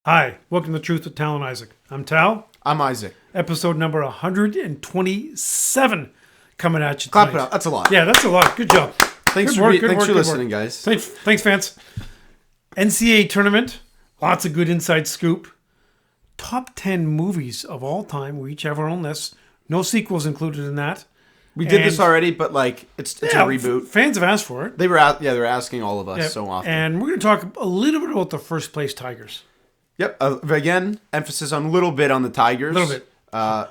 Hi, welcome to Truth with Tal and Isaac. I'm Tal. I'm Isaac. Episode number 127 coming at you Clap tonight. it up. That's a lot. Yeah, that's a lot. Good job. Thanks Good for work, listening, guys. Thanks, fans. NCAA tournament. Lots of good inside scoop. Top 10 movies of all time. We each have our own lists. No sequels included in that. We did this already, but it's a reboot. Fans have asked for it. They were asking all of us so often. And we're going to talk a little bit about the first place Tigers. Yep. Again, emphasis on a little bit on the Tigers. A little bit.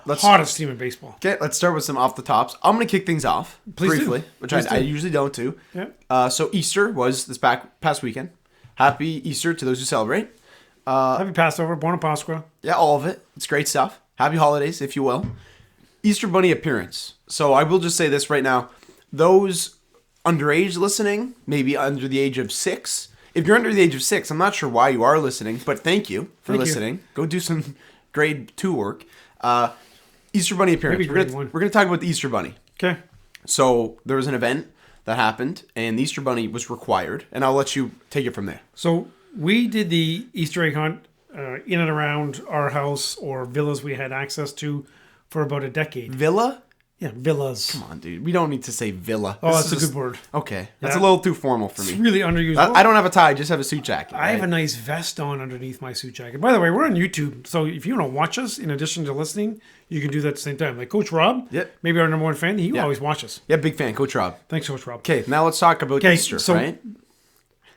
Let's Hottest team in baseball. Okay, let's start with some off the tops. I'm going to kick things off briefly, which I usually don't do. Yeah. So Easter was this past weekend. Happy Easter to those who celebrate. Happy Passover, Buona Pasqua. Yeah, all of it. It's great stuff. Happy holidays, if you will. Easter Bunny appearance. So I will just say this right now. Those underage listening, maybe under the age of 6. If you're under the age of 6, I'm not sure why you are listening, but thank you for listening. Go do some grade 2 work. Easter Bunny appearance. We're going to talk about the Easter Bunny. Okay. So there was an event that happened, and the Easter Bunny was required, and I'll let you take it from there. So we did the Easter egg hunt in and around our house or villas we had access to for about a decade. Villa? Yeah, villas. Come on, dude. We don't need to say villa. Oh, that's a good word. Okay. That's a little too formal for me. It's really underused. I don't have a tie. I just have a suit jacket. I have a nice vest on underneath my suit jacket. By the way, we're on YouTube, so if you want to watch us in addition to listening, you can do that at the same time. Like Coach Rob, maybe our number one fan, he always watches. Yeah, big fan. Coach Rob. Thanks, Coach Rob. Okay, now let's talk about Easter, right?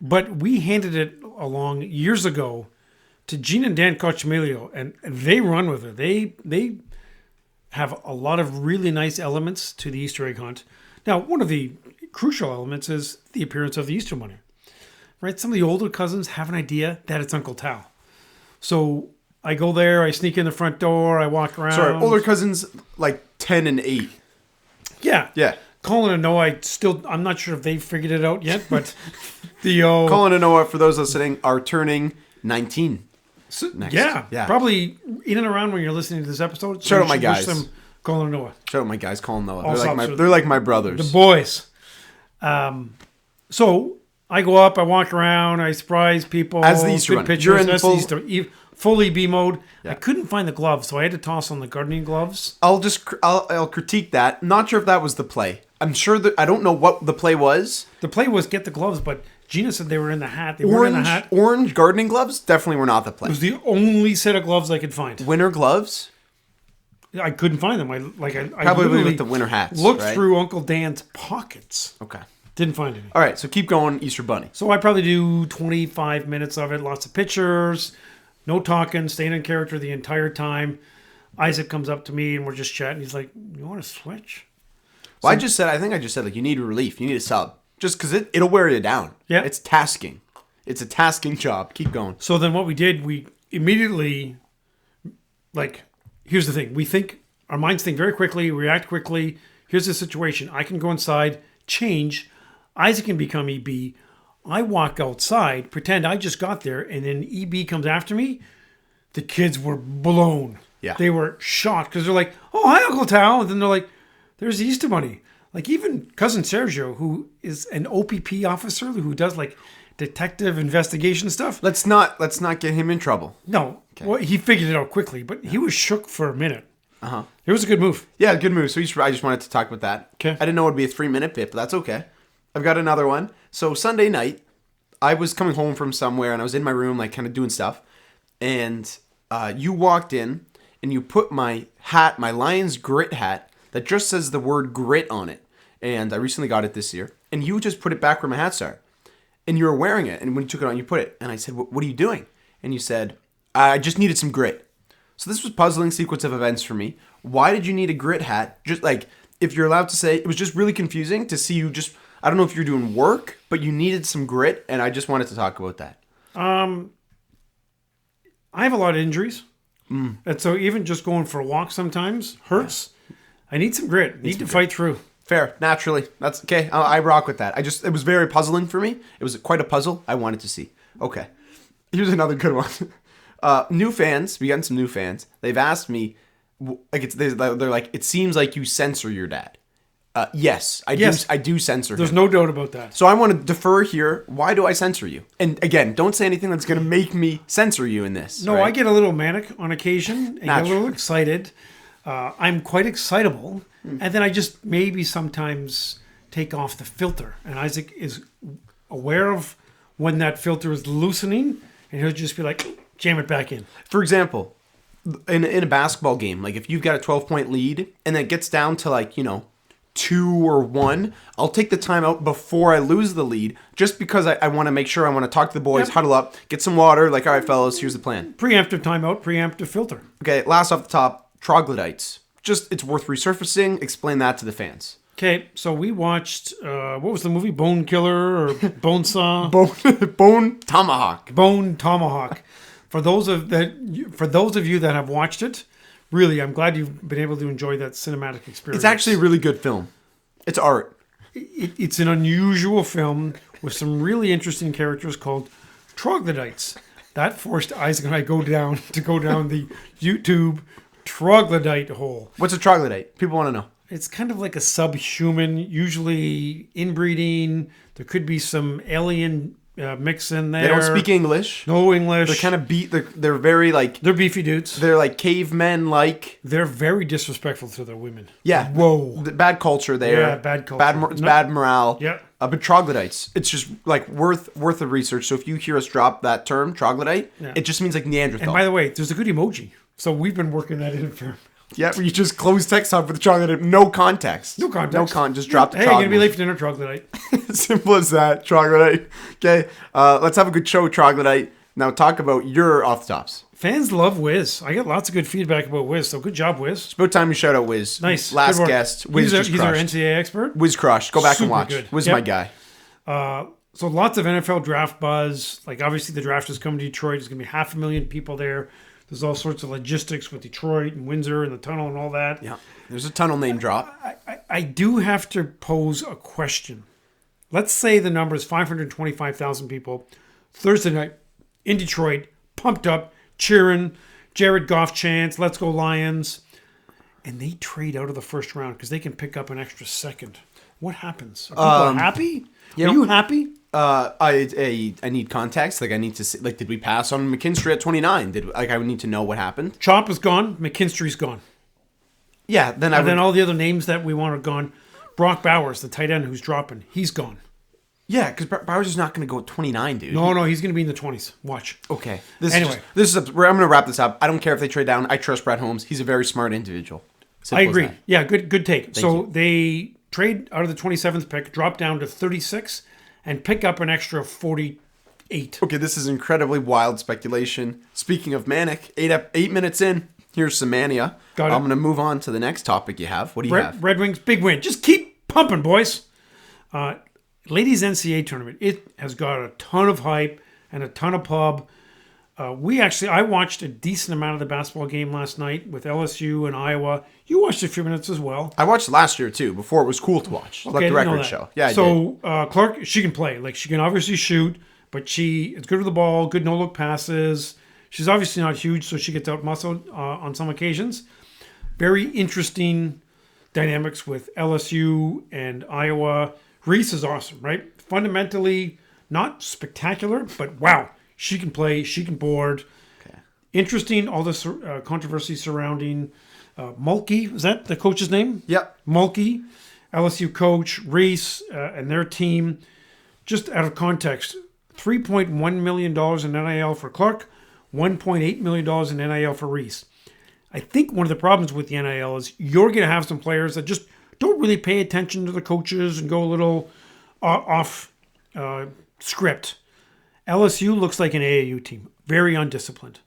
But we handed it along years ago to Gene and Dan Cochimilio, and they run with it. They have a lot of really nice elements to the Easter egg hunt. Now, one of the crucial elements is the appearance of the Easter Bunny. Right? Some of the older cousins have an idea that it's Uncle Tal. So I go there, I sneak in the front door, I walk around. Sorry, older cousins like 10 and 8. Yeah. Yeah. Colin and Noah, I'm not sure if they've figured it out yet, but Colin and Noah, for those listening, are turning 19. So, yeah, probably in and around when you're listening to this episode. So shout out my guys. Colin and Noah. Shout out my guys, Colin and Noah. They're like my brothers. The boys. So I go up, I walk around, I surprise people. As the Easter Bunny. You're in full EB mode. Yeah. I couldn't find the gloves, so I had to toss on the gardening gloves. I'll critique that. Not sure if that was the play. I'm sure that I don't know what the play was. The play was get the gloves, but Gina said they were in the hat. They weren't in the hat. Orange gardening gloves definitely were not the play. It was the only set of gloves I could find. Winter gloves? I couldn't find them. I probably with the winter hats. Looked through Uncle Dan's pockets. Okay. Didn't find any. All right, so keep going, Easter Bunny. So I probably do 25 minutes of it. Lots of pictures, no talking, staying in character the entire time. Isaac comes up to me and we're just chatting. He's like, "You want to switch?" Well, I think I just said, like, you need a relief. You need a sub. Just because it'll wear you down. Yeah. It's tasking. It's a tasking job. Keep going. So then what we did, we immediately, here's the thing. Our minds think very quickly, react quickly. Here's the situation. I can go inside, change. Isaac can become EB. I walk outside, pretend I just got there, and then EB comes after me. The kids were blown. Yeah. They were shocked because they're like, "Oh, hi, Uncle Tal." And then they're like, "There's the Easter Bunny." Like even cousin Sergio, who is an OPP officer who does like detective investigation stuff. Let's not get him in trouble. No, okay. Well, he figured it out quickly, but he was shook for a minute. Uh-huh. It was a good move. Yeah, good move. So I just wanted to talk about that. Okay. I didn't know it would be a 3-minute bit, but that's okay. I've got another one. So Sunday night, I was coming home from somewhere and I was in my room, like kind of doing stuff, and you walked in and you put my hat, my Lions grit hat, that just says the word grit on it. And I recently got it this year. And you just put it back where my hats are. And you were wearing it. And when you took it on, you put it. And I said, what are you doing? And you said, I just needed some grit. So this was a puzzling sequence of events for me. Why did you need a grit hat? Just like, if you're allowed to say, it was just really confusing to see you just, I don't know if you're doing work, but you needed some grit. And I just wanted to talk about that. I have a lot of injuries. And so even just going for a walk sometimes hurts. Yeah. I need some grit. Need to fight through. Fair, naturally. That's okay. I rock with that. It was very puzzling for me. It was quite a puzzle I wanted to see. Okay. Here's another good one. New fans. We got some new fans. They've asked me, they're like, it seems like you censor your dad. Yes, Yes. I do censor There's him. no doubt about that. So I want to defer here. Why do I censor you? And again, don't say anything that's going to make me censor you in this. No, right? I get a little manic on occasion and get a Naturally. little excited. I'm quite excitable. And then I just maybe sometimes take off the filter. And Isaac is aware of when that filter is loosening. And he'll just be like, jam it back in. For example, in a basketball game, like if you've got a 12-point lead and then it gets down to like, 2 or 1, I'll take the time out before I lose the lead just because I want to make sure I want to talk to the boys, Yep. huddle up, get some water. Like, all right, fellas, here's the plan. Preemptive timeout, preemptive filter. Okay, last off the top, Troglodytes. Just, it's worth resurfacing. Explain that to the fans. Okay, so we watched, what was the movie? Bone Killer or Bone Saw? Bone Tomahawk. Bone Tomahawk. For those of you that have watched it, really, I'm glad you've been able to enjoy that cinematic experience. It's actually a really good film. It's art. It's an unusual film with some really interesting characters called Troglodytes. That forced Isaac and I go down the YouTube troglodyte hole. What's a troglodyte? People want to know. It's kind of like a subhuman, usually inbreeding. There could be some alien mix in there. They don't speak English. No English. They're kind of they're very like, They're beefy dudes. they're like cavemen like. They're very disrespectful to their women. Yeah. Whoa. The bad culture there. Yeah, bad culture. It's bad morale. Yeah. But troglodytes, it's just like worth the research. So if you hear us drop that term, troglodyte, Yeah. it just means like Neanderthal. And by the way, there's a good emoji. So we've been working that in for... yeah, where you just close text up with the troglodyte, no context. No context. Just drop the Hey, trog. gonna be late for dinner, troglodyte. Simple as that, troglodyte. Okay, let's have a good show, troglodyte. Now talk about your off the tops. Fans love Wiz. I get lots of good feedback about Wiz, so good job, Wiz. It's about time you shout out Wiz. Nice. Last Good work. guest, Wiz He's just our crushed. NCAA expert. Wiz crushed. Go back and Super watch. good. Wiz Yep. my guy. So lots of NFL draft buzz. Like obviously the draft is coming to Detroit. There's gonna be 500,000 people there. There's all sorts of logistics with Detroit and Windsor and the tunnel and all that. Yeah, there's a tunnel name drop. I do have to pose a question. Let's say the number is 525,000 people Thursday night in Detroit, pumped up, cheering, Jared Goff chants, let's go Lions. And they trade out of the first round because they can pick up an extra second. What happens? Are people happy? Are you happy? I need context. Like I need to see, like, did we pass on McKinstry at 29? I would need to know what happened. Chop is gone. McKinstry's gone. Yeah, then And then all the other names that we want are gone. Brock Bowers, the tight end who's dropping, he's gone. yeah, because Bowers is not going to go at 29, dude. No, he's going to be in the 20s. Watch. Okay. Anyway. I'm going to wrap this up. I don't care if they trade down. I trust Brett Holmes. He's a very smart individual. Simple I as agree. that. Yeah, good take. So you. they trade out of the 27th pick, drop down to 36, and pick up an extra 48. Okay, this is incredibly wild speculation. Speaking of manic, 8 minutes in, here's some mania. Got it. I'm going to move on to the next topic you have. What do you have? Red Wings, big win. Just keep pumping, boys. Ladies NCAA tournament. It has got a ton of hype and a ton of pub. I watched a decent amount of the basketball game last night with LSU and Iowa. You watched a few minutes as well. I watched last year, too, before it was cool to watch. Let the didn't know record that. show. Yeah, I did. So Clark, she can play. Like she can obviously shoot, but she is good with the ball, good no-look passes. She's obviously not huge, so she gets out muscled on some occasions. Very interesting dynamics with LSU and Iowa. Reese is awesome, right? Fundamentally, not spectacular, but wow, she can play, she can board. Okay. Interesting, all this controversy surrounding Mulkey. Is that the coach's name? Yep. Mulkey, LSU coach, Reese, and their team. Just out of context, $3.1 million in NIL for Clark, $1.8 million in NIL for Reese. I think one of the problems with the NIL is you're going to have some players that just don't really pay attention to the coaches and go a little off script. LSU looks like an AAU team. Very undisciplined.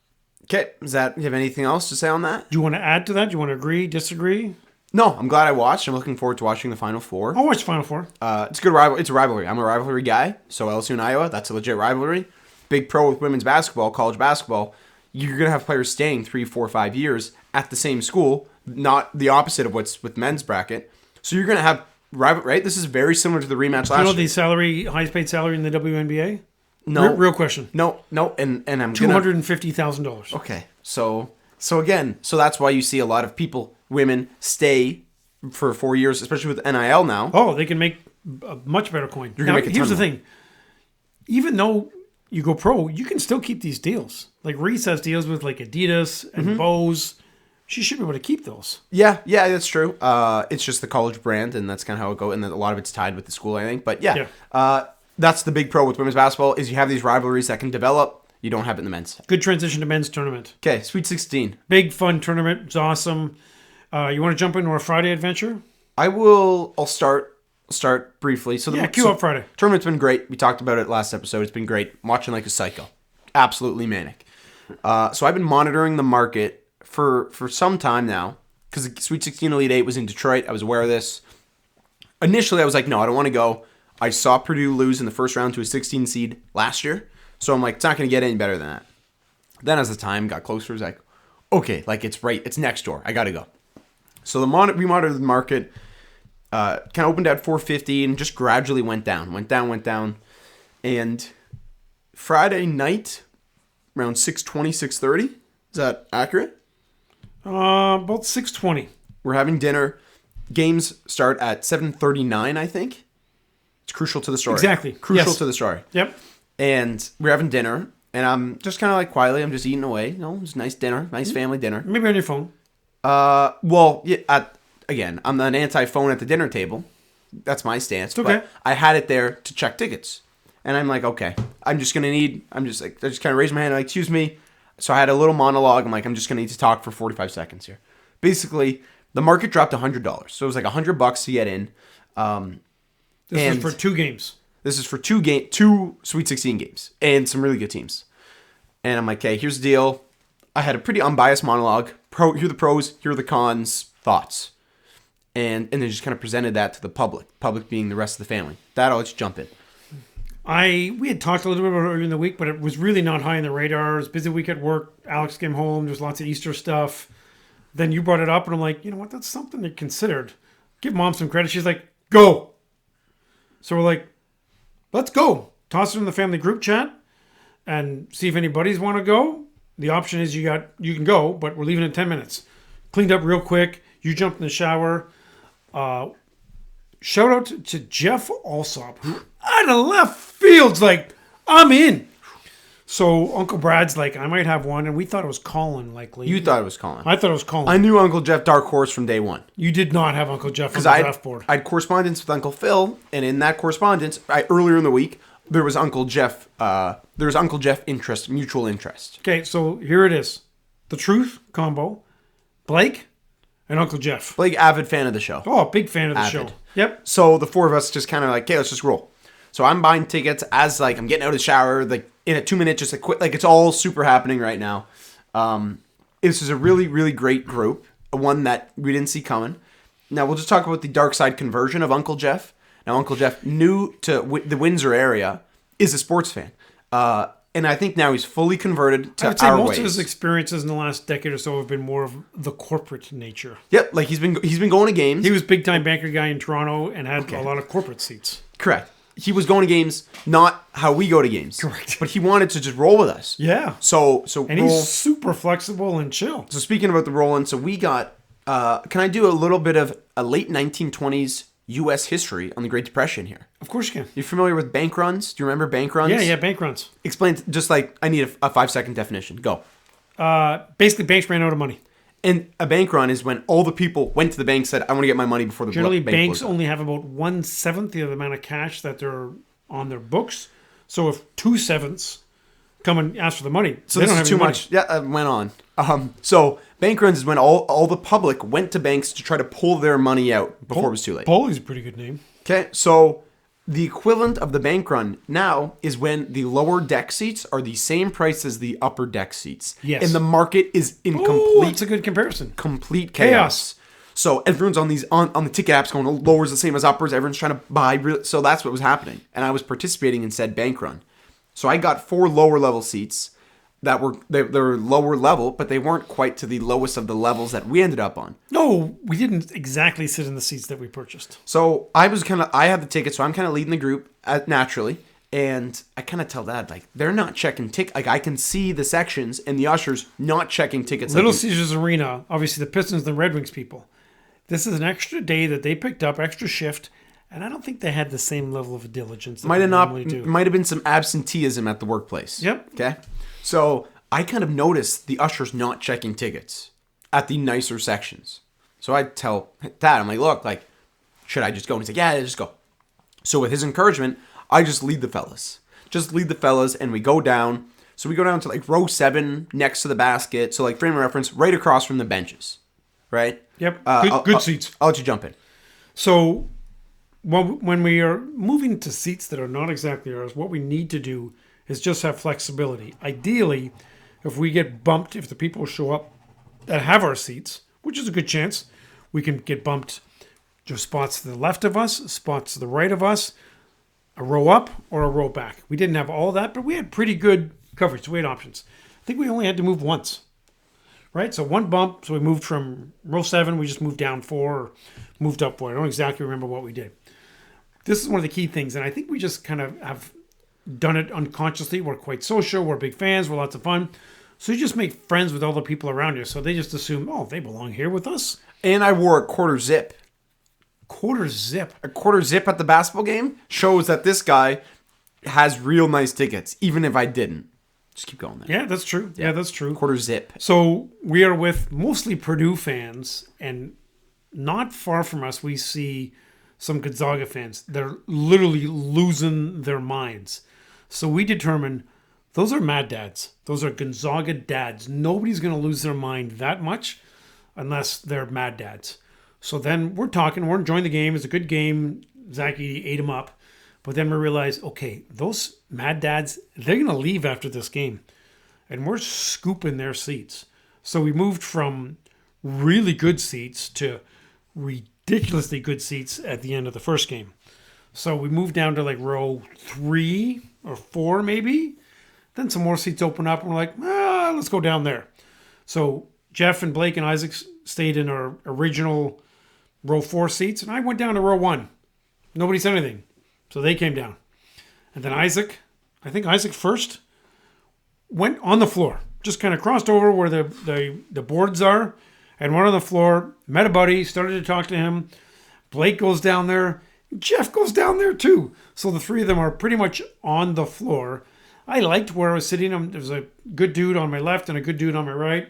Okay, do you have anything else to say on that? Do you want to add to that? Do you want to agree, disagree? No, I'm glad I watched. I'm looking forward to watching the Final Four. I'll watch Final Four. It's a good rivalry. It's a rivalry. I'm a rivalry guy. So LSU and Iowa, that's a legit rivalry. Big pro with women's basketball, college basketball. You're going to have players staying 3, 4, 5 years at the same school, not the opposite of what's with men's bracket. So you're going to have rivalry, right? This is very similar to the rematch You know last the year. highest paid salary in the WNBA? No. Real question. No, and I'm going to... $250,000. Okay, so that's why you see a lot of people, women, stay for 4 years, especially with NIL now. Oh, they can make a much better coin. You're gonna make a ton here's the more. thing. Even though you go pro, you can still keep these deals. Like Reese has deals with like Adidas and Bose. She should be able to keep those. Yeah, that's true. It's just the college brand, and that's kind of how it goes. And a lot of it's tied with the school, I think. But that's the big pro with women's basketball is you have these rivalries that can develop. You don't have it in the men's. Good transition to men's tournament. Okay, Sweet 16. Big fun tournament. It's awesome. You want to jump into our Friday adventure? I'll start briefly. So Cue up Friday. Tournament's been great. We talked about it last episode. It's been great. I'm watching like a psycho. Absolutely manic. So I've been monitoring the market for some time now because the Sweet 16 Elite 8 was in Detroit. I was aware of this. Initially, I was like, no, I don't want to go. I saw Purdue lose in the first round to a 16 seed last year. So I'm like, it's not going to get any better than that. Then as the time got closer, I was like, okay, like it's next door. I got to go. So we monitored the market, kind of opened at 450 and just gradually went down. And Friday night, around 6:20, 6:30, is that accurate? About 6:20. We're having dinner. Games start at 7:39, I think. It's crucial to the story. Exactly. Crucial Yes. to the story. Yep. And we're having dinner, and I'm just kind of like quietly, I'm just eating away. You know, it's a nice dinner, nice family dinner. Maybe on your phone. Well, yeah, again, I'm an anti-phone at the dinner table. That's my stance. Okay. But I had it there to check tickets. And I'm like, okay, I just kind of raised my hand, like, excuse me. So I had a little monologue. I'm like, I'm just going to need to talk for 45 seconds here. Basically, the market dropped $100. So it was like $100 to get in. This is for 2 games. This is for two Sweet 16 games and some really good teams. And I'm like, okay, here's the deal. I had a pretty unbiased monologue. Here are the pros, here are the cons, thoughts. And then just kind of presented that to the public being the rest of the family. That'll let's jump in. We had talked a little bit about it earlier in the week, but it was really not high on the radar. It was a busy week at work. Alex came home. There's lots of Easter stuff. Then you brought it up, and I'm like, you know what? That's something they considered. Give Mom some credit. She's like, go. So we're like, let's go. Toss it in the family group chat and see if any buddies want to go. The option is you can go, but we're leaving in 10 minutes. Cleaned up real quick. You jumped in the shower. Shout out to Jeff Alsop, who out of left field's like, I'm in. So Uncle Brad's like, I might have one, and we thought it was Colin likely. You thought it was Colin. I thought it was Colin. I knew Uncle Jeff dark horse from day one. You did not have Uncle Jeff on the draft board. I had correspondence with Uncle Phil, and in that correspondence, earlier in the week, there was Uncle Jeff. Interest, mutual interest. Okay, so here it is, the truth combo, Blake and Uncle Jeff. Blake, avid fan of the show. Oh, big fan of the Avid. show. Yep. So the four of us just kind of like, okay, let's just roll. So I'm buying tickets as like I'm getting out of the shower, like in a 2-minute, just a quick, like it's all super happening right now. This is a really, really great group, one that we didn't see coming. Now we'll just talk about the dark side conversion of Uncle Jeff. Now Uncle Jeff, new to the Windsor area, is a sports fan. And I think now he's fully converted to I would say our most ways. of his experiences in the last decade or so have been more of the corporate nature. Yep, like he's been going to games. He was big time banker guy in Toronto and had a lot of corporate seats. Correct. He was going to games, not how we go to games. Correct. But he wanted to just roll with us. Yeah. So And he's super flexible and chill. So speaking about the rolling, so we got. Can I do a little bit of a late 1920s U.S. history on the Great Depression here? Of course you can. You familiar with bank runs? Do you remember bank runs? Yeah, bank runs. Explain. Just like I need a 5-second definition. Go. Basically, banks ran out of money. And a bank run is when all the people went to the bank and said, I want to get my money before the Generally, bank banks blows up. only have about 1/7 of the amount of cash that they're on their books. So if 2/7 come and ask for the money, So they this don't is have too any money. much. Yeah, it went on. So bank runs is when all the public went to banks to try to pull their money out before it was too late. Polly's a pretty good name. Okay, so the equivalent of the bank run now is when the lower deck seats are the same price as the upper deck seats. Yes. And the market is in Oh, that's a good comparison. complete chaos. So everyone's on the ticket apps going, lowers the same as uppers. Everyone's trying to buy. So that's what was happening. And I was participating in said bank run. So I got 4 lower level seats that were lower level, but they weren't quite to the lowest of the levels that we ended up on. No, we didn't exactly sit in the seats that we purchased. So I had the ticket, so I'm kind of leading the group naturally. And I kind of tell Dad, like, they're not checking tickets. Like, I can see the sections and the ushers not checking tickets. Little Caesars Arena, obviously the Pistons and the Red Wings people. This is an extra day that they picked up, extra shift, and I don't think they had the same level of diligence that Might they have not. normally do. Might have been some absenteeism at the workplace. Yep. Okay. So I kind of noticed the ushers not checking tickets at the nicer sections. So I tell Dad, I'm like, look, like, should I just go? And he's like, yeah, just go. So with his encouragement, I just lead the fellas. And we go down. So we go down to like row 7 next to the basket. So like frame of reference, right across from the benches. Right? Yep. Good Seats. I'll let you jump in. So when we are moving to seats that are not exactly ours, what we need to do is just have flexibility. Ideally, if we get bumped, if the people show up that have our seats, which is a good chance, we can get bumped to spots to the left of us, spots to the right of us, a row up or a row back. We didn't have all that, but we had pretty good coverage. We had options. I think we only had to move once, right? So one bump. So we moved from row 7. We just moved down 4 or moved up 4. I don't exactly remember what we did. This is one of the key things. And I think we just kind of have done it unconsciously. We're quite social. We're big fans. We're lots of fun. So you just make friends with all the people around you. So they just assume, oh, they belong here with us. And I wore a quarter zip. Quarter zip. A quarter zip at the basketball game shows that this guy has real nice tickets, even if I didn't. Just keep going there. Yeah, that's true. Yeah, that's true. Quarter zip. So we are with mostly Purdue fans, and not far from us, we see some Gonzaga fans. They're literally losing their minds. So we determine those are mad dads. Those are Gonzaga dads. Nobody's going to lose their mind that much unless they're mad dads. So then we're talking. We're enjoying the game. It's a good game. Zach ate him up. But then we realize, okay, those mad dads, they're going to leave after this game. And we're scooping their seats. So we moved from really good seats to ridiculously good seats at the end of the first game. So we moved down to like row 3 or 4 maybe. Then some more seats open up and we're like, let's go down there. So Jeff and Blake and Isaac stayed in our original row 4 seats. And I went down to row 1. Nobody said anything. So they came down. And then Isaac, I think Isaac first, went on the floor. Just kind of crossed over where the boards are and went on the floor, met a buddy, started to talk to him. Blake goes down there. Jeff goes down there too. So the three of them are pretty much on the floor. I liked where I was sitting. There was a good dude on my left and a good dude on my right.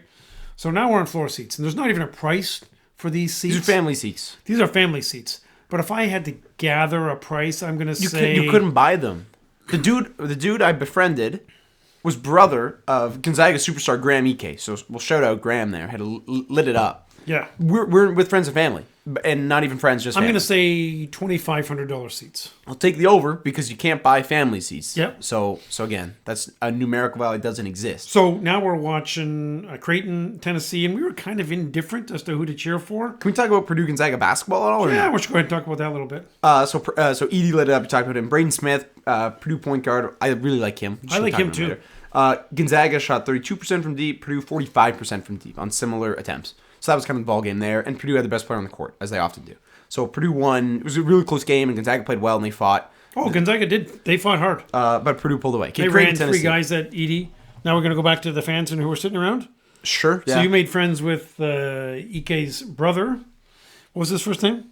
So now we're on floor seats. And there's not even a price for these seats. These are family seats. These are family seats. But if I had to gather a price, I'm going to say... You couldn't buy them. The dude I befriended was brother of Gonzaga superstar Graham Ike. So we'll shout out Graham there. Had lit it up. Yeah. We're with friends and family. And not even friends, just I'm family. going to say $2,500 seats. I'll take the over because you can't buy family seats. Yep. So again, that's a numerical value that doesn't exist. So now we're watching Creighton, Tennessee, and we were kind of indifferent as to who to cheer for. Can we talk about Purdue Gonzaga basketball at all? Or Yeah, no? we should go ahead and talk about that a little bit. So Edey lit it up. You talked about him. Braden Smith, Purdue point guard. I really like him. I like him too. Gonzaga shot 32% from deep. Purdue 45% from deep on similar attempts. So that was kind of the ball game there. And Purdue had the best player on the court, as they often do. So Purdue won. It was a really close game, and Gonzaga played well, and they fought. Oh, Gonzaga did. They fought hard. But Purdue pulled away. They ran 3 guys at Edey. Now we're going to go back to the fans and who were sitting around. Sure. So you made friends with Ike's brother. What was his first name?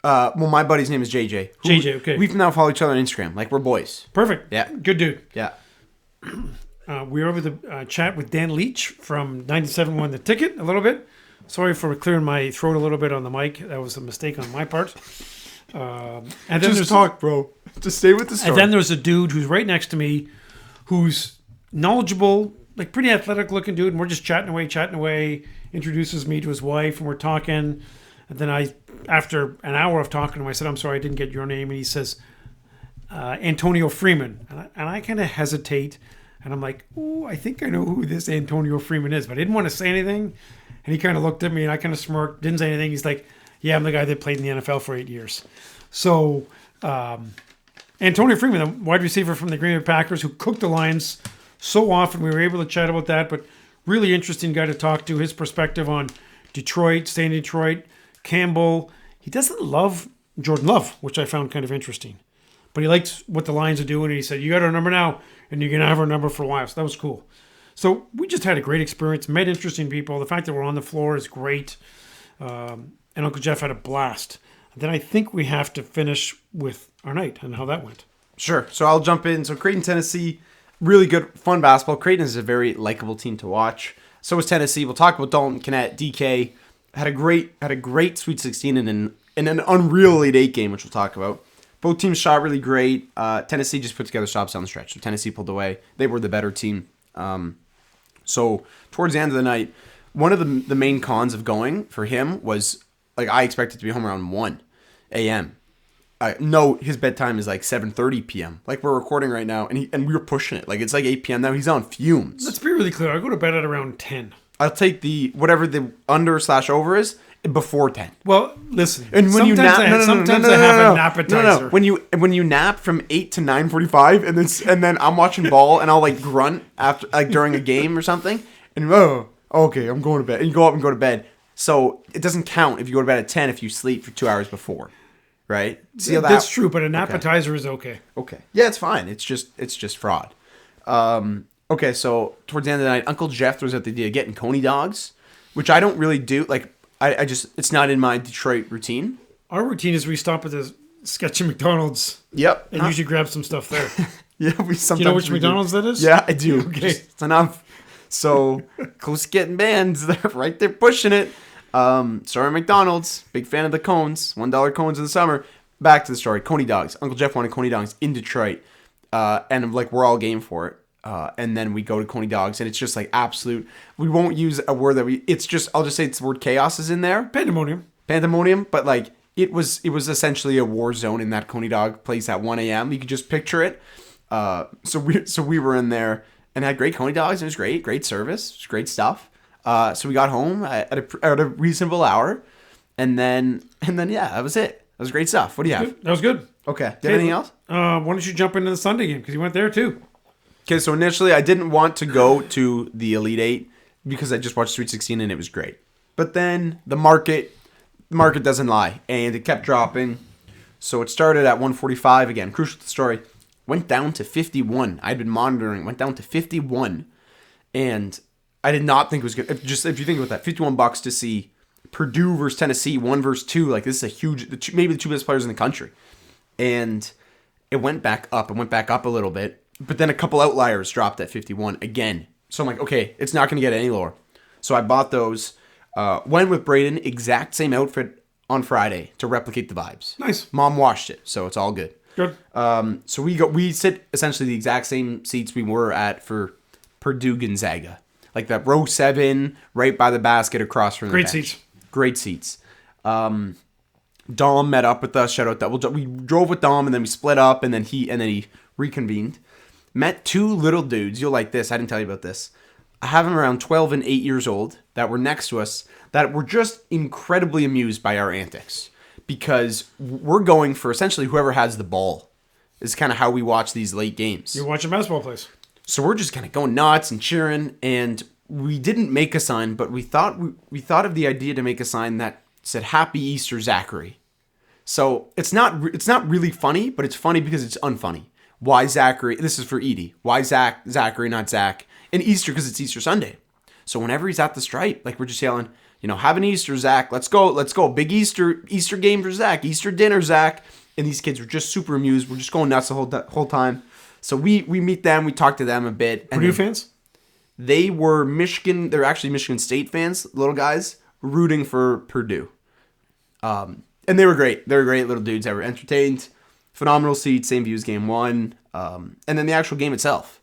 Well, my buddy's name is JJ. JJ, okay. We now follow each other on Instagram. Like, we're boys. Perfect. Yeah. Good dude. Yeah. We were over the chat with Dan Leach from 97 Won the Ticket a little bit. Sorry for clearing my throat a little bit on the mic. That was a mistake on my part. And then Just talk, bro. Just stay with the story. And then there's a dude who's right next to me who's knowledgeable, like pretty athletic looking dude. And we're just chatting away, introduces me to his wife, and we're talking. And then after an hour of talking to him, I said, I'm sorry, I didn't get your name. And he says, Antonio Freeman. And I kind of hesitate. And I'm like, oh, I think I know who this Antonio Freeman is. But I didn't want to say anything. And he kind of looked at me, and I kind of smirked, didn't say anything. He's like, yeah, I'm the guy that played in the NFL for 8 years. So Antonio Freeman, the wide receiver from the Green Bay Packers, who cooked the Lions so often. We were able to chat about that, but really interesting guy to talk to. His perspective on Detroit, staying in Detroit, Campbell. He doesn't love Jordan Love, which I found kind of interesting. But he likes what the Lions are doing, and he said, you got our number now, and you're going to have our number for a while. So that was cool. So we just had a great experience, met interesting people. The fact that we're on the floor is great. and Uncle Jeff had a blast. And then I think we have to finish with our night and how that went. Sure. So I'll jump in. So Creighton, Tennessee, really good, fun basketball. Creighton is a very likable team to watch. So is Tennessee. We'll talk about Dalton, Kennett, DK. Had a great Sweet 16 and an unreal Elite 8 game, which we'll talk about. Both teams shot really great. Tennessee just put together stops down the stretch. So Tennessee pulled away. They were the better team. So towards the end of the night, one of the main cons of going for him was, like, I expected to be home around 1 a.m. No, his bedtime is like 7:30 p.m. Like we're recording right now, and we were pushing it. Like it's like 8 p.m. now. He's on fumes. Let's be really clear. I go to bed at around 10. I'll take whatever the under/over is before 10. Well, listen. And when you nap, sometimes I have an appetizer. When you nap from 8 to 9:45, and then I'm watching ball, and I'll like grunt after like during a game or something, and okay, I'm going to bed. And you go up and go to bed. So it doesn't count if you go to bed at 10 if you sleep for 2 hours before. Right? See how that's true, but an appetizer is okay. Okay. Yeah, it's fine. It's just fraud. Okay, so towards the end of the night, Uncle Jeff throws out the idea of getting Coney dogs, which I don't really do. Like, I just, it's not in my Detroit routine. Our routine is we stop at the sketchy McDonald's. Yep. And usually grab some stuff there. Yeah, we sometimes. Do you know which McDonald's that is? Yeah, I do. Okay. It's enough. So, close to getting banned. They're right there pushing it. Sorry, McDonald's. Big fan of the cones. $1 cones in the summer. Back to the story. Coney dogs. Uncle Jeff wanted Coney dogs in Detroit. And like, we're all game for it. And then we go to Coney dogs, and it's just like absolute. We won't use a word that it's just. I'll just say it's the word chaos is in there. Pandemonium. But like it was essentially a war zone in that Coney dog place at 1 a.m. You could just picture it. So we were in there and had great Coney dogs. It was great service, it was great stuff. So we got home at a reasonable hour, and then yeah, that was it. That was great stuff. What do you have? That was good. Okay. Do you have anything else? Why don't you jump into the Sunday game because you went there too? Okay, so initially I didn't want to go to the Elite 8 because I just watched Sweet 16 and it was great. But then the market doesn't lie, and it kept dropping. So it started at 145 again. Crucial to the story. Went down to 51. I'd been monitoring. Went down to 51. And I did not think it was good. If you think about that, $51 to see Purdue versus Tennessee, 1 versus 2. Like, this is a huge, maybe the two best players in the country. And it went back up. It went back up a little bit. But then a couple outliers dropped at 51 again. So I'm like, okay, it's not going to get any lower. So I bought those. Went with Braden, exact same outfit on Friday to replicate the vibes. Nice. Mom washed it, so it's all good. Good. So we sit essentially the exact same seats we were at for Purdue Gonzaga. Like that row 7, right by the basket across from the bench. Seats. Great seats. Dom met up with us. Shout out that we drove with Dom, and then we split up, and then he reconvened. Met two little dudes. You'll like this. I didn't tell you about this. I have them around 12 and 8 years old that were next to us that were just incredibly amused by our antics because we're going for essentially whoever has the ball is kind of how we watch these late games. You're watching basketball plays. So we're just kind of going nuts and cheering, and we didn't make a sign, but we thought of the idea to make a sign that said Happy Easter Zachary. So it's not really funny, but it's funny because it's unfunny. Why Zachary? This is for Edey. Why Zachary, not Zach? And Easter because it's Easter Sunday. So whenever he's at the stripe, like we're just yelling, have an Easter, Zach. Let's go. Big Easter game for Zach. Easter dinner, Zach. And these kids were just super amused. We're just going nuts the whole time. So we meet them. We talk to them a bit. Purdue fans? They were Michigan. They're actually Michigan State fans, little guys, rooting for Purdue. And they were great. They were great little dudes that were entertained. Phenomenal seats, same views game 1. And then the actual game itself.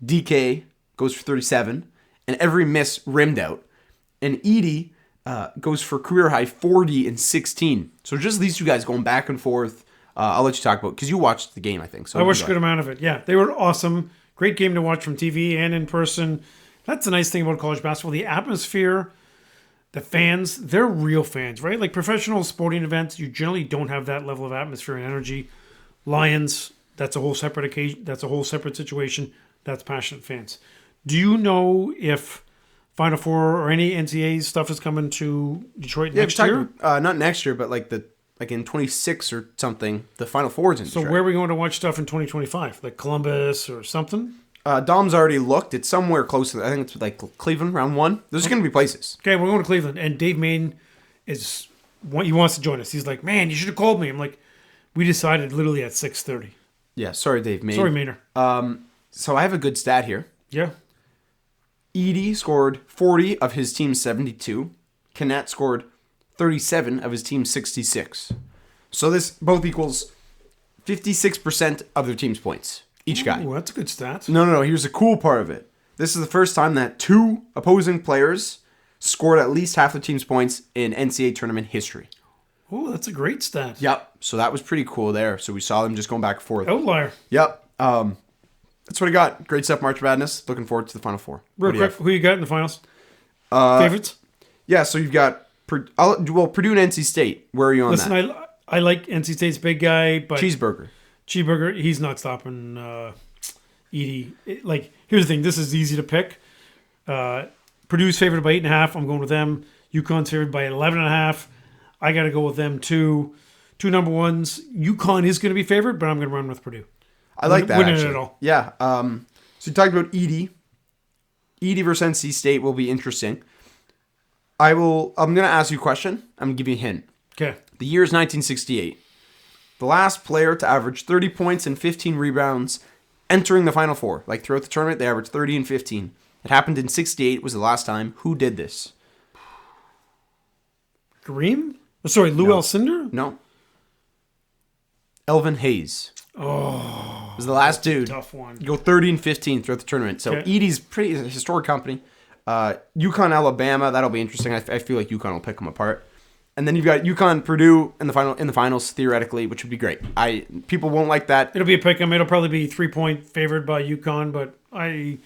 DK goes for 37, and every miss rimmed out. And Edey goes for career high 40 and 16. So just these two guys going back and forth. I'll let you talk about because you watched the game, I think. So I watched a good amount of it. Yeah, they were awesome. Great game to watch from TV and in person. That's the nice thing about college basketball. The atmosphere, the fans, they're real fans, right? Like professional sporting events, you generally don't have that level of atmosphere and energy. Lions, that's a whole separate occasion. That's a whole separate situation. That's passionate fans. Do you know if Final Four or any NCAA stuff is coming to Detroit next year? Not next year, but like in 26 or something, the Final Four is in Detroit. So where are we going to watch stuff in 2025? Like Columbus or something? Dom's already looked. It's somewhere close to, I think it's like Cleveland, round 1. There's going to be places. Okay, we're going to Cleveland. And Dave Main is he wants to join us. He's like, man, you should have called me. I'm like, we decided literally at 6:30. Yeah, sorry, Dave. Sorry, Maynard. So I have a good stat here. Yeah. Edey scored 40 of his team's 72. Kennett scored 37 of his team's 66. So this both equals 56% of their team's points. Each guy. Ooh, that's a good stat. No. Here's the cool part of it. This is the first time that 2 opposing players scored at least half their team's points in NCAA tournament history. Oh, that's a great stat. Yep. So that was pretty cool there. So we saw them just going back and forth. Outlier. Yep. That's what I got. Great stuff, March Madness. Looking forward to the Final Four. Real quick, who you got in the finals? Favorites? Yeah, so you've got Purdue and NC State. Where are you on that? Listen, I like NC State's big guy, but Cheeseburger, he's not stopping Edey. Here's the thing. This is easy to pick. Purdue's favored by 8.5. I'm going with them. UConn's favored by 11.5. I got to go with them too. 2 number ones. UConn is going to be favored, but I'm going to run with Purdue. I like that. Winning actually. it all. Yeah. So you talked about Edey. Edey versus NC State will be interesting. I'm going to ask you a question. I'm going to give you a hint. Okay. The year is 1968. The last player to average 30 points and 15 rebounds entering the Final Four. Like throughout the tournament, they averaged 30 and 15. It happened in 68 was the last time. Who did this? Kareem? Sorry, Lou Alcindor? No. Elvin Hayes. Oh. Was the last dude. Tough one. Go 30 and 15 throughout the tournament. So Okay. Edey's pretty a historic company. UConn, Alabama, that'll be interesting. I feel like UConn will pick them apart. And then you've got UConn, Purdue in the finals theoretically, which would be great. People won't like that. It'll be a pick 'em. It'll probably be 3-point favored by UConn, but I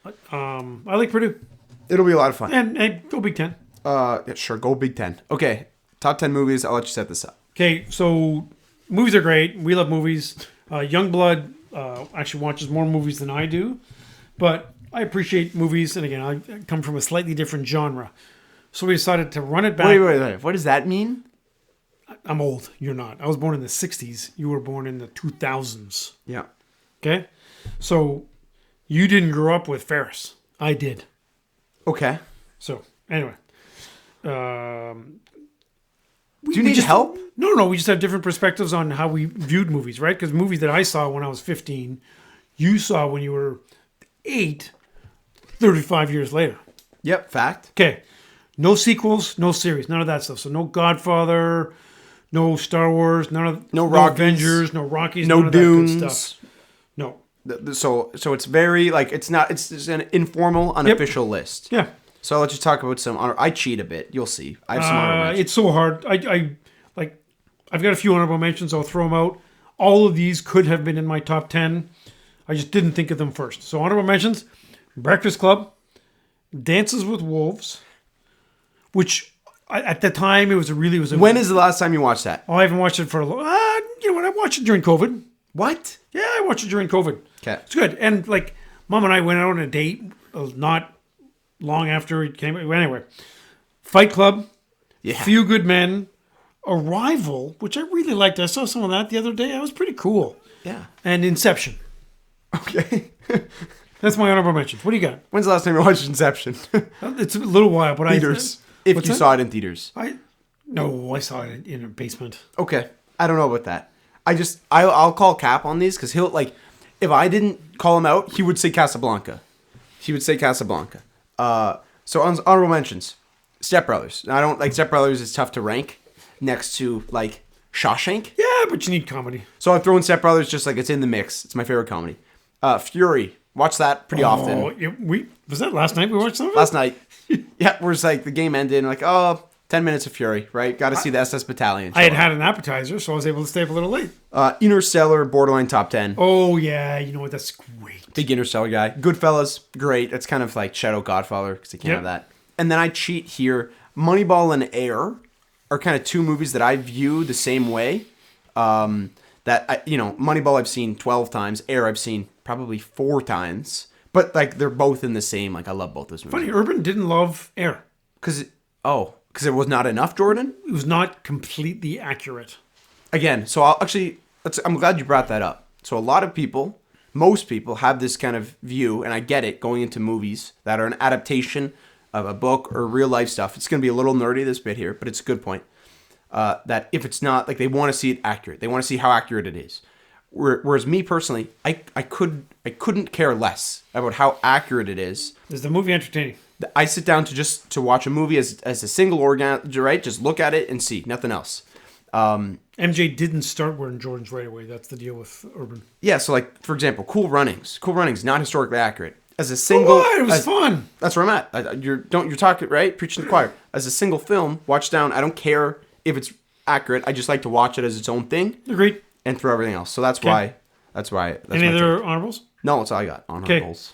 like Purdue. It'll be a lot of fun. And go Big Ten. Yeah, sure, go Big Ten. Okay, top 10 movies. I'll let you set this up. Okay, so movies are great. We love movies. Youngblood actually watches more movies than I do, but I appreciate movies. And again, I come from a slightly different genre. So we decided to run it back. Wait. What does that mean? I'm old. You're not. I was born in the 60s. You were born in the 2000s. Yeah. Okay? So you didn't grow up with Ferris. I did. Okay. So anyway. Do you need help? No. We just have different perspectives on how we viewed movies, right? Because movies that I saw when I was 15, you saw when you were 8, 35 years later. Yep, fact. Okay. No sequels, no series, none of that stuff. So no Godfather, no Star Wars, no Rockies, Avengers, no Rockies, no none of Dunes. that good stuff. No. So it's very it's just an informal, unofficial list. Yeah. So I'll let you talk about some honor. I cheat a bit. You'll see. I have some honorable mentions. It's so hard. I've got a few honorable mentions. I'll throw them out. All of these could have been in my top 10. I just didn't think of them first. So honorable mentions: Breakfast Club, Dances with Wolves, which at the time it was. When is the last time you watched that? Oh, I haven't watched it for a long. You know what? I watched it during COVID. What? Yeah, I watched it during COVID. Okay. It's good. And Mom and I went out on a date not long after it came. Anyway, Fight Club, Yeah. Few Good Men, Arrival, which I really liked. I saw some of that the other day. That was pretty cool. Yeah. And Inception. Okay. That's my honorable mentions. What do you got? When's the last time you watched Inception? It's a little while, but Theaters. If What's you that? saw it in theaters. I saw it in a basement. Okay. I don't know about that. I'll call Cap on these because he'll if I didn't call him out, he would say Casablanca. So on honorable mentions, Step Brothers. Now, I don't like Step Brothers. Is tough to rank next to Shawshank. Yeah, but you need comedy. So I've thrown Step Brothers just it's in the mix. It's my favorite comedy. Fury. Watch that pretty often. Was that last night we watched something? Last night. Yeah, where it's the game ended and 10 minutes of Fury, right? Got to see the SS Battalion. I had an appetizer, so I was able to stay up a little late. Interstellar, borderline top 10. Oh, yeah. You know what? That's great. Big Interstellar guy. Goodfellas, great. That's kind of like Shadow Godfather because you can't have that. And then I cheat here. Moneyball and Air are kind of 2 movies that I view the same way. Moneyball I've seen 12 times. Air I've seen probably 4 times. But they're both in the same. I love both those movies. Funny, Urban didn't love Air. Because it was not enough, Jordan? It was not completely accurate. Again, so I'm glad you brought that up. So a lot of people, most people have this kind of view, and I get it, going into movies that are an adaptation of a book or real life stuff. It's going to be a little nerdy, this bit here, but it's a good point. that if it's not, like, they want to see it accurate. They want to see how accurate it is. Whereas me personally, I couldn't care less about how accurate it is. Is the movie entertaining? I sit down to watch a movie as a single organ, right? Just look at it and see, nothing else. MJ didn't start wearing Jordans right away. That's the deal with Urban. Yeah, so like, for example, Cool Runnings. Cool Runnings, not historically accurate. As a single... What? It was fun. That's where I'm at. You're talking, right? Preaching to the choir. As a single film, watch down. I don't care if it's accurate. I just like to watch it as its own thing. Agreed. And through everything else. So that's why. That's Any other honorables? No, that's all I got. Honorables.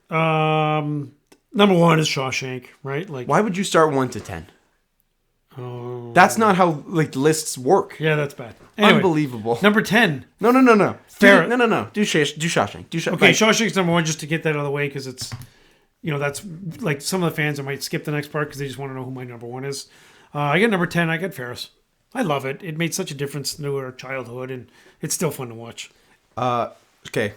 Number one is Shawshank, right? Like, why would you start 1 to 10? Oh, that's not how like lists work. yeah, that's bad. Anyway, Unbelievable. number 10. No. Fair. No. Do Shawshank. Okay, Shawshank's number one, just to get that out of the way, because it's, that's like some of the fans that might skip the next part because they just want to know who my number one is. I got number 10. I got Ferris. I love it. It made such a difference to our childhood, and it's still fun to watch. Okay,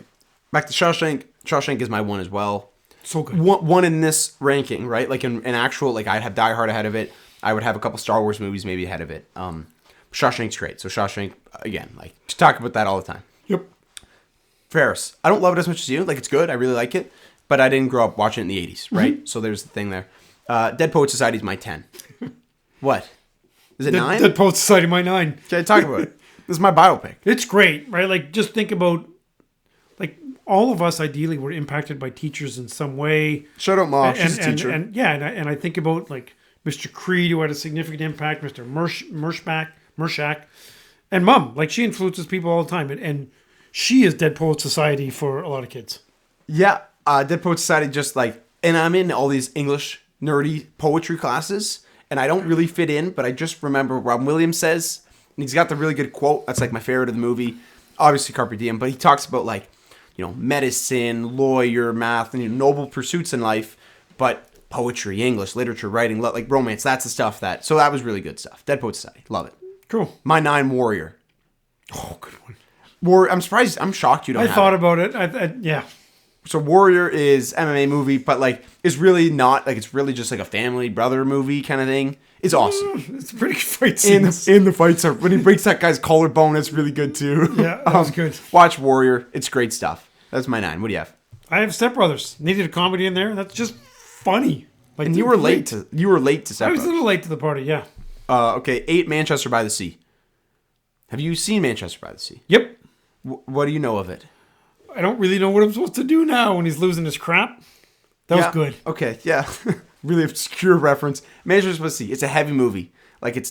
back to Shawshank. Shawshank is my one as well. So good. One in this ranking, right? Like in actual, like I'd have Die Hard ahead of it. I would have a couple Star Wars movies maybe ahead of it. Shawshank's great. So Shawshank, again, like to talk about that all the time. Yep. Ferris. I don't love it as much as you. Like it's good. I really like it. But I didn't grow up watching it in the 80s, right? Mm-hmm. So there's the thing there. Dead Poet Society is my 10. What? Is it 9? Dead Poet Society, my 9. Okay, talk about it. This is my biopic. It's great, right? Like, just think about, like, all of us ideally were impacted by teachers in some way. Shout out Mom, she's a teacher. And I think about, like, Mr. Creed, who had a significant impact, Mr. Mershak, and Mom. Like, she influences people all the time. And she is Dead Poet Society for a lot of kids. Yeah, Dead Poet Society, just like, and I'm in all these English nerdy poetry classes, and I don't really fit in, but I just remember Robin Williams says, and he's got the really good quote, that's like my favorite of the movie, obviously Carpe Diem, but he talks about like, medicine, lawyer, math, and noble pursuits in life, but poetry, English, literature, writing, like romance, that's the stuff so that was really good stuff. Dead Poet Society, love it. Cool. My 9, Warrior. Oh, good one. I'm surprised, I'm shocked you don't have it. I thought about it, yeah. So Warrior is MMA movie, but like is really not like, it's really just like a family brother movie kind of thing. It's awesome. It's a pretty good fight scene. In the fights when he breaks that guy's collarbone, it's really good too. Yeah, that was good. Watch Warrior. It's great stuff. That's my 9. What do you have? I have Step Brothers. Needed a comedy in there. That's just funny. Like, and you were late to Step Brothers. I was a little late to the party, yeah. Okay, 8, Manchester by the Sea. Have you seen Manchester by the Sea? Yep. What do you know of it? I don't really know what I'm supposed to do now when he's losing his crap. That was good. Okay, yeah. Really obscure reference. Manchester by the Sea. It's a heavy movie. Like, it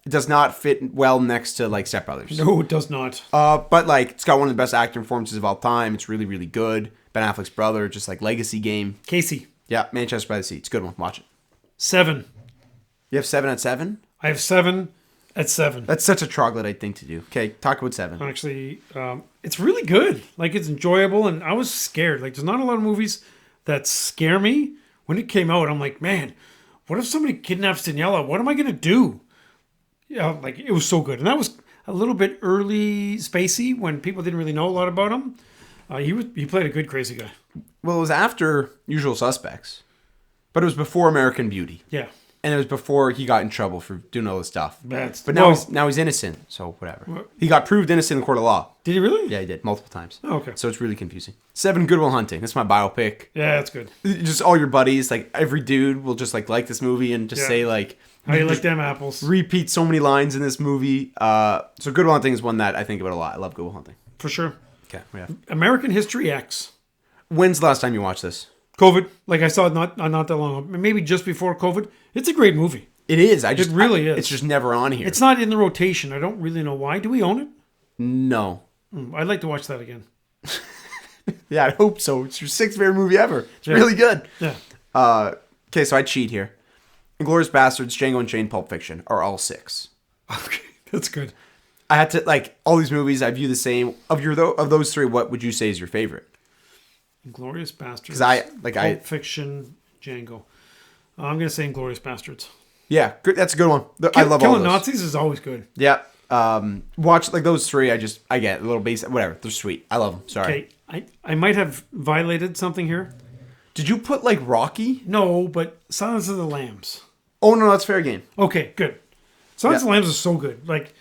does not fit well next to, like, Step Brothers. No, it does not. But, like, it's got one of the best acting performances of all time. It's really, really good. Ben Affleck's brother, just, like, legacy game. Casey. Yeah, Manchester by the Sea. It's a good one. Watch it. 7. You have 7 at 7? I have 7 at 7. That's such a troglodyte thing to do. Okay, talk about 7. Actually, it's really good. Like, it's enjoyable, and I was scared. Like, there's not a lot of movies that scare me. When it came out, I'm like, man, what if somebody kidnaps Daniela? What am I going to do? Yeah, like, it was so good. And that was a little bit early Spacey when people didn't really know a lot about him. He played a good crazy guy. Well, it was after Usual Suspects, but it was before American Beauty. Yeah. And it was before he got in trouble for doing all this stuff. But now he's innocent, so whatever. He got proved innocent in the court of law. Did he really? Yeah, he did, multiple times. Oh, okay. So it's really confusing. 7, Good Will Hunting. That's my biopic. Yeah, that's good. Just all your buddies, like every dude will just like this movie and just say like... How you like them apples? Repeat so many lines in this movie. So Good Will Hunting is one that I think about a lot. I love Good Will Hunting. For sure. Okay, yeah. American History X. When's the last time you watched this? COVID. Like, I saw it not that long ago. Maybe just before COVID. It's a great movie. It is. It really is. It's just never on here. It's not in the rotation. I don't really know why. Do we own it? No. I'd like to watch that again. Yeah, I hope so. It's your 6th favorite movie ever. It's really good. Yeah. Okay, so I cheat here. Inglourious Bastards, Django Unchained, Pulp Fiction are all 6. Okay, that's good. I had to, like, all these movies I view the same. Of those 3, what would you say is your favorite? Inglourious Bastards. Because Pulp Fiction, Django. I'm going to say Inglourious Bastards. Yeah, that's a good one. I love all Killing those. Nazis is always good. Yeah. Watch, like, those 3, I get a little basic, whatever. They're sweet. I love them. Sorry. Okay, I might have violated something here. Did you put, like, Rocky? No, but Silence of the Lambs. Oh, no, that's fair game. Okay, good. Silence of the Lambs is so good. Like,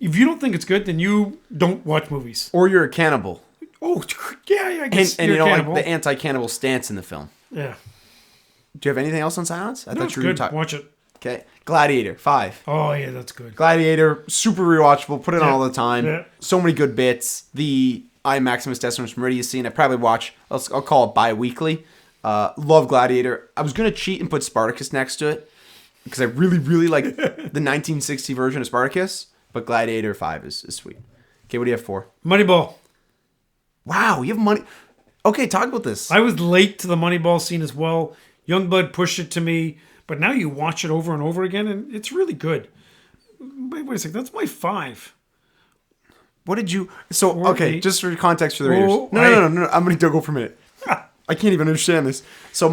if you don't think it's good, then you don't watch movies. Or you're a cannibal. Oh, yeah, I guess And you're you know, cannibal. like the anti-cannibal stance in the film. Yeah. Do you have anything else on Silence? No, it's good. Watch it. Okay. Gladiator, 5. Oh, yeah, that's good. Gladiator, super rewatchable. Put it on all the time. Yeah. So many good bits. The I Maximus Decimus Meridius scene, I probably watch, I'll call it bi-weekly. Love Gladiator. I was going to cheat and put Spartacus next to it because I really, really like the 1960 version of Spartacus. But Gladiator 5 is sweet. Okay, what do you have 4? Moneyball. Wow, you have money. Okay, talk about this. I was late to the Moneyball scene as well. Youngblood pushed it to me, but now you watch it over and over again, and it's really good. Wait a second, that's my 5. What did you... So, Or okay, 8. just for context for the readers. Oh, No. I'm going to go for a minute. I can't even understand this. So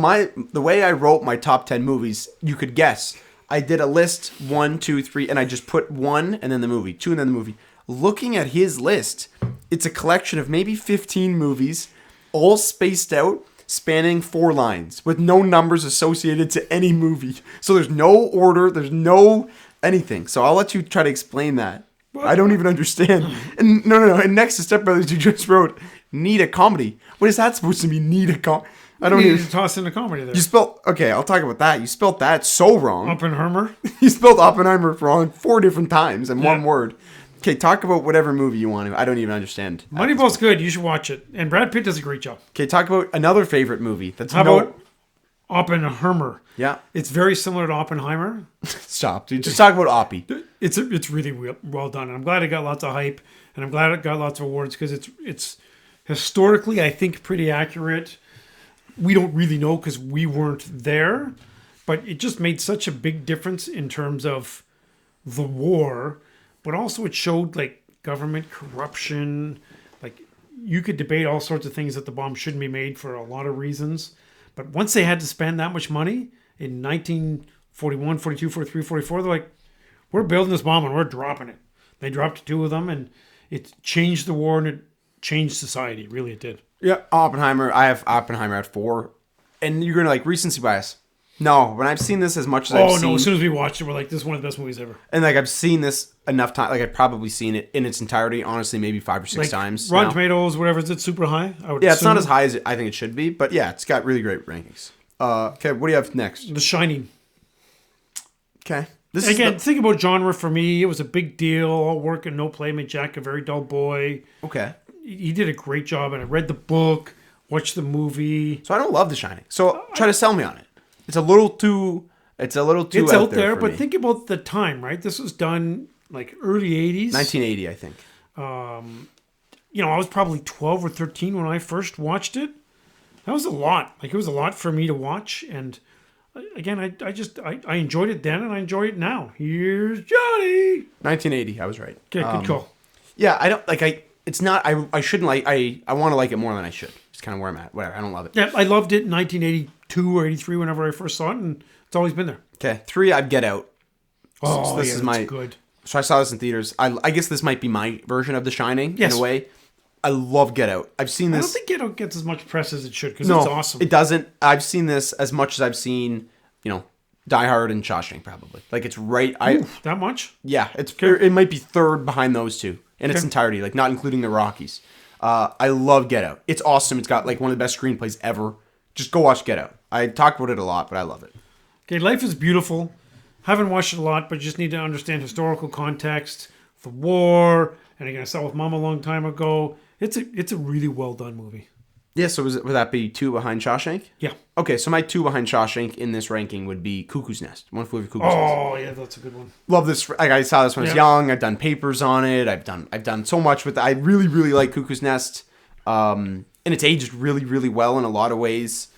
the way I wrote my top 10 movies, you could guess. I did a list, 1, 2, 3, and I just put 1 and then the movie, 2 and then the movie. Looking at his list, it's a collection of maybe 15 movies, all spaced out, spanning 4 lines, with no numbers associated to any movie. So there's no order, there's no anything. So I'll let you try to explain that. What? I don't even understand. And no. And next to Step Brothers, you just wrote, need a comedy. What is that supposed to mean, need a comedy? I don't You even... toss in a comedy there. You spelled... Okay, I'll talk about that. You spelled that so wrong. Oppenheimer. You spelled Oppenheimer wrong 4 different times in one word. Okay, talk about whatever movie you want to. I don't even understand. Moneyball's good. You should watch it. And Brad Pitt does a great job. Okay, talk about another favorite movie. How about Oppenheimer? Yeah. It's very similar to Oppenheimer. Stop, dude. Just talk about Oppie. It's really well done. And I'm glad it got lots of hype. And I'm glad it got lots of awards because it's historically, I think, pretty accurate. We don't really know because we weren't there. But it just made such a big difference in terms of the war. But also it showed like government corruption. Like you could debate all sorts of things that the bomb shouldn't be made for a lot of reasons. But once they had to spend that much money in 1941, 42, 43, 44, they're like, we're building this bomb and we're dropping it. They dropped 2 of them and it changed the war and it changed society. Really, it did. Yeah, Oppenheimer. I have Oppenheimer at 4. And you're going to like recency bias. No, when I've seen this as much as I've seen... Oh, no, as soon as we watched it, we're like, this is one of the best movies ever. And like I've seen this enough time. Like I've probably seen it in its entirety, honestly, maybe 5 or 6 times. Rotten Tomatoes, whatever, is it super high? I would Yeah, assume. it's not as high as I think it should be. But yeah, it's got really great rankings. Okay, what do you have next? The Shining. Okay. Again, think about genre for me. It was a big deal. All work and no play made Jack a very dull boy. Okay. He did a great job, and I read the book, watched the movie. So I don't love The Shining. So try to sell me on it. It's a little too... It's out there but me. think about the time, right? This was done like early 80s. 1980, I think. I was probably 12 or 13 when I first watched it. That was a lot. Like, it was a lot for me to watch. And again, I enjoyed it then and I enjoy it now. Here's Johnny. 1980, I was right. Okay, good call. Yeah, I don't like it's not I shouldn't like I want to like it more than I should. It's kind of where I'm at. Whatever, I don't love it. Yeah, I loved it in 1982 or 83 whenever I first saw it, and it's always been there. Okay, 3, I'd Get Out. Oh, this is my good. So I saw this in theaters. I guess this might be my version of The Shining in a way. I love Get Out. I've seen this. I don't think Get Out gets as much press as it should because it's awesome. It doesn't. I've seen this as much as I've seen, Die Hard and Shawshank probably. Like it's right. That much? Yeah, it might be third behind those two in its entirety, like not including the Rockies. I love Get Out. It's awesome. It's got like one of the best screenplays ever. Just go watch Get Out. I talk about it a lot, but I love it. Okay, Life is Beautiful. Haven't watched it a lot, but just need to understand historical context, the war, and again, I saw it with Mom a long time ago. It's a really well done movie. Yeah, so would that be 2 behind Shawshank? Yeah. Okay, so my 2 behind Shawshank in this ranking would be Cuckoo's Nest. One Flew Over Cuckoo's Nest. Oh, yeah, that's a good one. Love this. Like I saw this when I was young. I've done papers on it. I've done so much with it. I really, really like Cuckoo's Nest. And it's aged really, really well in a lot of ways.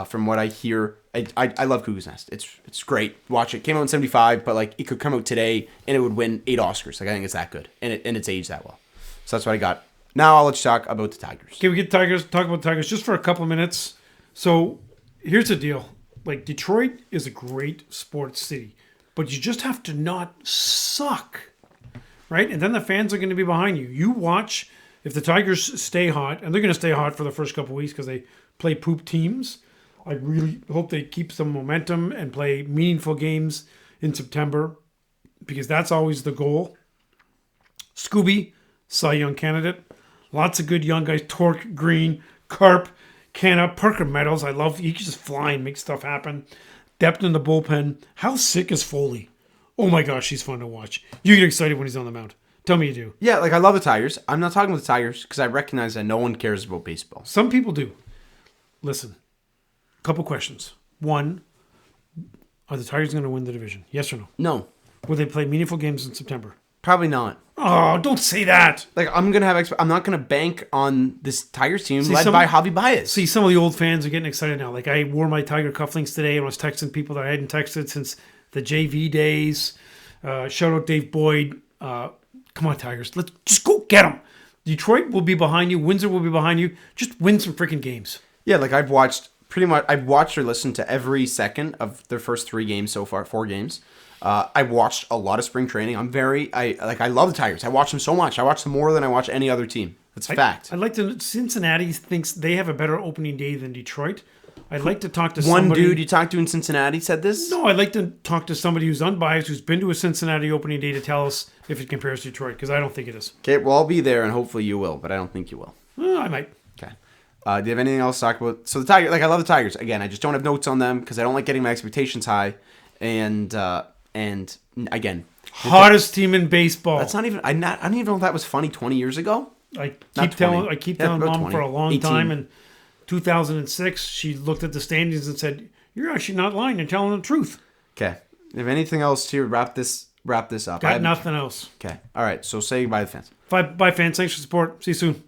From what I hear, I love Cuckoo's Nest. It's great. Watch it. Came out in 75, but like it could come out today and it would win 8 Oscars. Like I think it's that good, and it's aged that well. So that's what I got. Now I'll let you talk about the Tigers. Okay, we get Tigers. Talk about Tigers just for a couple of minutes. So here's the deal: like Detroit is a great sports city, but you just have to not suck, right? And then the fans are going to be behind you. You watch if the Tigers stay hot, and they're going to stay hot for the first couple of weeks because they play poop teams. I really hope they keep some momentum and play meaningful games in September. because that's always the goal. Scooby, Cy Young candidate. Lots of good young guys. Torque, Green, Carp, Canna, Parker Meadows. I love, he can just fly and make stuff happen. Depth in the bullpen. How sick is Foley? Oh my gosh, he's fun to watch. You get excited when he's on the mound. Tell me you do. Yeah, like I love the Tigers. I'm not talking about the Tigers because I recognize that no one cares about baseball. Some people do. Listen, couple questions. One, are the Tigers going to win the division? Yes or no? No, Will they play meaningful games in September? probably not. Oh, don't say that. Like I'm gonna have. I'm not gonna bank on this Tigers team led some- by Javi Baez. See, some of the old fans are getting excited now. Like, I wore my Tiger cufflinks today and was texting people that I hadn't texted since the JV days. Shout out Dave Boyd. Come on, Tigers. Let's just go get them. Detroit will be behind you. Windsor will be behind you. Just win some freaking games. Yeah, like I've watched or listened to every second of their first 3 games so far, 4 games. I watched a lot of spring training. I love the Tigers. I watch them so much. I watch them more than I watch any other team. That's a fact. I'd like to. Cincinnati thinks they have a better opening day than Detroit. I'd like to talk to One somebody. dude you talked to in Cincinnati said this? No, I'd like to talk to somebody who's unbiased, who's been to a Cincinnati opening day to tell us if it compares to Detroit, because I don't think it is. Okay, well, I'll be there, and hopefully you will, but I don't think you will. I might. Okay. Do you have anything else to talk about? So the Tigers, like I love the Tigers. Again, I just don't have notes on them because I don't like getting my expectations high. And again, Hottest team in baseball. that's not even. I don't even know if that was funny 20 years ago. I Not keep 20. telling about Mom 20. for a long 18. time. In 2006, she looked at the standings and said, "You're actually not lying. You're telling the truth." Okay. If anything else to wrap this up. Got nothing else. Okay. All right. So say goodbye to the fans. Bye, fans. Thanks for support. See you soon.